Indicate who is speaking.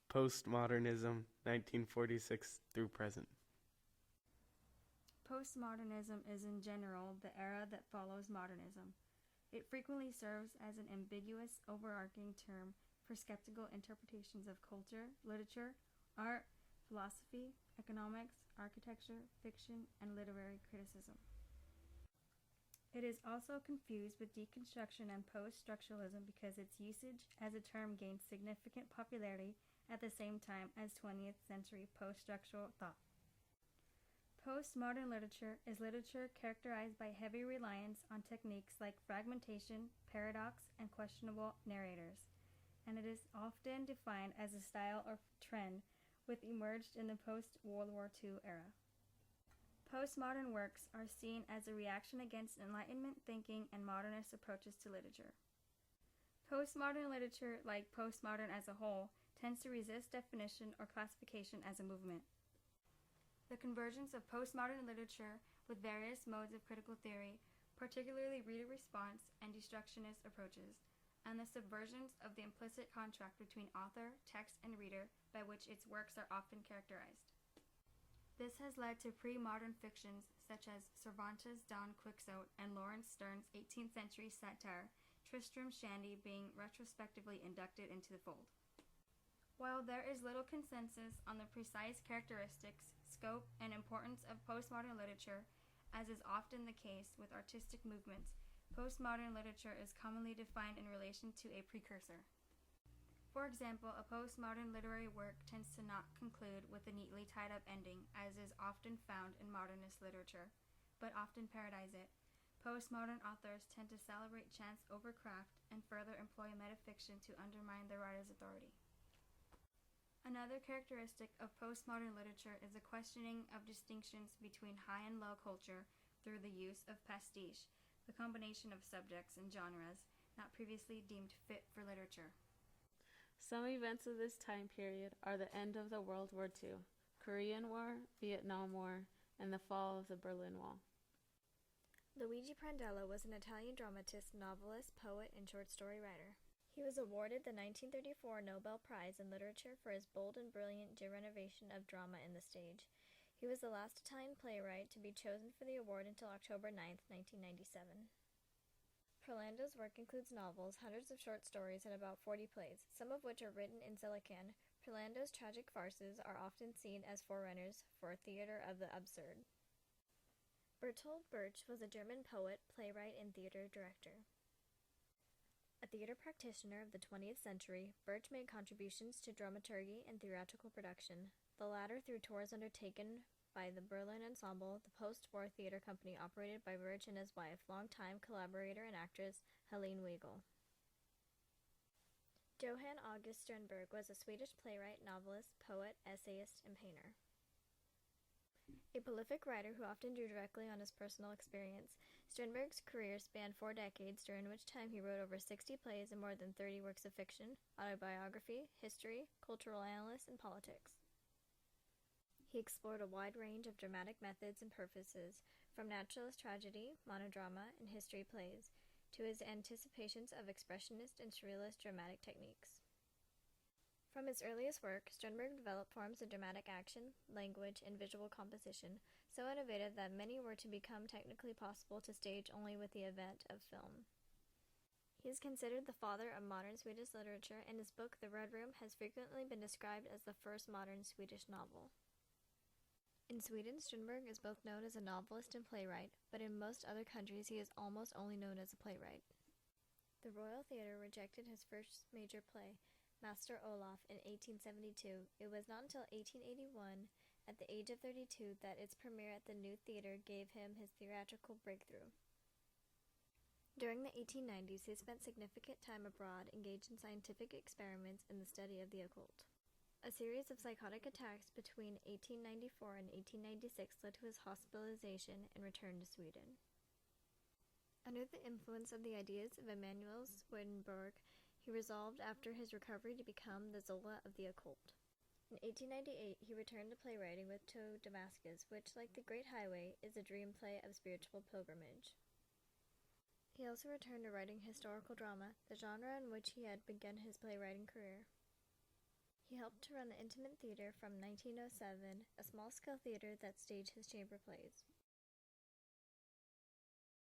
Speaker 1: PostModernism, 1946 through present.
Speaker 2: Postmodernism is in general the era that follows modernism. It frequently serves as an ambiguous, overarching term for skeptical interpretations of culture, literature, art, philosophy, economics, architecture, fiction, and literary criticism. It is also confused with deconstruction and post-structuralism because its usage as a term gained significant popularity at the same time as 20th century post-structural thought. Postmodern literature is literature characterized by heavy reliance on techniques like fragmentation, paradox, and questionable narrators, and it is often defined as a style or trend which emerged in the post-World War II era. Postmodern works are seen as a reaction against Enlightenment thinking and modernist approaches to literature. Postmodern literature, like postmodern as a whole, tends to resist definition or classification as a movement. The convergence of postmodern literature with various modes of critical theory, particularly reader response and destructionist approaches, and the subversions of the implicit contract between author, text, and reader by which its works are often characterized. This has led to pre-modern fictions such as Cervantes' Don Quixote and Laurence Sterne's 18th century satire, Tristram Shandy, being retrospectively inducted into the fold. While there is little consensus on the precise characteristics, scope, and importance of postmodern literature, as is often the case with artistic movements, postmodern literature is commonly defined in relation to a precursor. For example, a postmodern literary work tends to not conclude with a neatly tied-up ending, as is often found in modernist literature, but often parodize it. Postmodern authors tend to celebrate chance over craft and further employ metafiction to undermine the writer's authority. Another characteristic of postmodern literature is the questioning of distinctions between high and low culture through the use of pastiche, the combination of subjects and genres not previously deemed fit for literature.
Speaker 3: Some events of this time period are the end of the World War II, Korean War, Vietnam War, and the fall of the Berlin Wall.
Speaker 4: Luigi Pirandello was an Italian dramatist, novelist, poet, and short story writer. He was awarded the 1934 Nobel Prize in Literature for his bold and brilliant renovation of drama in the stage. He was the last Italian playwright to be chosen for the award until October 9, 1997. Pirandello's work includes novels, hundreds of short stories, and about 40 plays, some of which are written in Selican. Pirandello's tragic farces are often seen as forerunners for a theater of the absurd. Bertolt Brecht was a German poet, playwright, and theater director. A theater practitioner of the 20th century, Brecht made contributions to dramaturgy and theatrical production, the latter through tours undertaken by the Berlin Ensemble, the post-war theater company operated by Brecht and his wife, longtime collaborator and actress Helene Weigel. Johann August Strindberg was a Swedish playwright, novelist, poet, essayist, and painter. A prolific writer who often drew directly on his personal experience, Strindberg's career spanned 4 decades, during which time he wrote over 60 plays and more than 30 works of fiction, autobiography, history, cultural analysis, and politics. He explored a wide range of dramatic methods and purposes, from naturalist tragedy, monodrama, and history plays, to his anticipations of expressionist and surrealist dramatic techniques. From his earliest work, Strindberg developed forms of dramatic action, language, and visual composition so innovative that many were to become technically possible to stage only with the advent of film. He is considered the father of modern Swedish literature, and his book, The Red Room, has frequently been described as the first modern Swedish novel. In Sweden, Strindberg is both known as a novelist and playwright, but in most other countries he is almost only known as a playwright. The Royal Theatre rejected his first major play, Master Olaf, in 1872. It was not until 1881, at the age of 32, that its premiere at the New Theatre gave him his theatrical breakthrough. During the 1890s, he spent significant time abroad, engaged in scientific experiments in the study of the occult. A series of psychotic attacks between 1894 and 1896 led to his hospitalization and return to Sweden. Under the influence of the ideas of Emanuel Swedenborg, he resolved after his recovery to become the Zola of the occult. In 1898, he returned to playwriting with To Damascus, which, like The Great Highway, is a dream play of spiritual pilgrimage. He also returned to writing historical drama, the genre in which he had begun his playwriting career. He helped to run the Intimate Theater from 1907, a small-scale theater that staged his chamber plays.